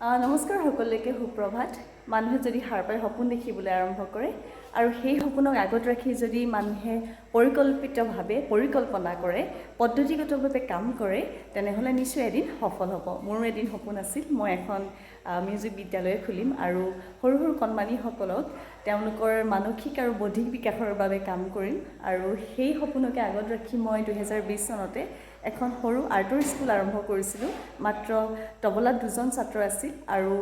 নমস্কাৰ সকলোকে সুপ্ৰভাত মানুহে যদি হাৰ পাই সপোন দেখিবলৈ আৰম্ভ কৰে আৰু সেই সপোনক আগত ৰাখি যদি মানুহে পৰিকল্পিতভাৱে পৰিকল্পনা কৰে পদ্ধতিগতভাৱে কাম কৰে তেনেহলে নিশ্চয় এদিন সফল হ'ব মোৰো এদিন সপোন আছিল মই এখন মিউজিক বিদ্যালয় খুলিম আৰু সৰু সৰু কণমানিসকলক তেওঁলোকৰ মানসিক আৰু বৌদ্ধিক বিকাশৰ বাবে কাম কৰিম আৰু সেই সপোনকে আগত ৰাখি মই 2020 চনতে এখন সৰু আৰ্টৰ স্কুল আৰম্ভ কৰিছিলোঁ মাত্ৰ তবলাত 2জন ছাত্ৰ আছিল আৰু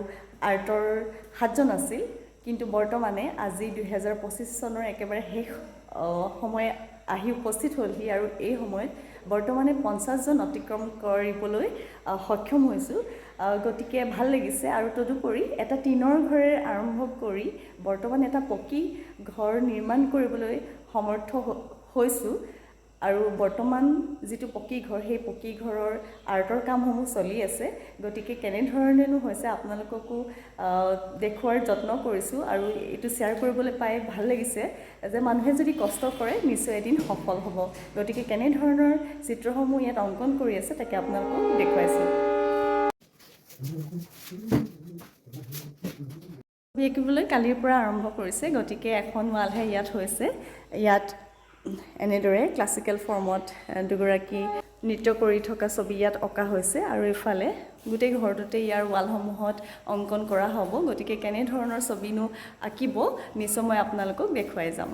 আৰ্টৰ 7জন আছিল কিন্তু বৰ্তমানে আজি 2025 চনৰ একেবাৰে শেষ সময় আহি উপস্থিত হ'লহি আৰু এই সময়ত বৰ্তমানে 50 জন অতিক্ৰম কৰিবলৈ সক্ষম হৈছো গতিকে ভাল লাগিছে আৰু তদুপৰি এটা টিনৰ ঘৰে আৰম্ভ কৰি বৰ্তমান এটা পকী ঘৰ নিৰ্মাণ কৰিবলৈ সমৰ্থ হৈছো আৰু বৰ্তমান যেটো পকী ঘৰ সেই পকী ঘৰৰ আৰ্টৰ কামসমূহ চলি আছে গতিকে কেনে ধৰণেনো হৈছে আপোনালোককো দেখুৱাৰ যত্ন কৰিছো আৰু এটো শেয়াৰ কৰিবলৈ পাই ভাল লাগিছে যে মানুহে যদি কষ্ট কৰে নিশ্চয় এদিন সফল হ'ব গতিকে কেনে ধৰণৰ চিত্ৰসমূহ ইয়াত অংকন কৰি আছে তাকে আপোনালোকক দেখুৱাইছো বিকিবলৈ কালিৰ পৰা আৰম্ভ কৰিছে গতিকে এখন ৱালহে ইয়াত হৈছে ইয়াত এনেদৰে ক্লাসিক্যাল ফৰ্মত দুগৰাকী নৃত্য কৰি থকা ছবি ইয়াত অকা হৈছে আৰু ইফালে গোটেই ঘৰটোতে ইয়াৰ ৱালসমূহত অংকন কৰা হ'ব গতিকে কেনে ধৰণৰ ছবিনো আঁকিব নিশ্চয় মই আপোনালোকক দেখুৱাই যাম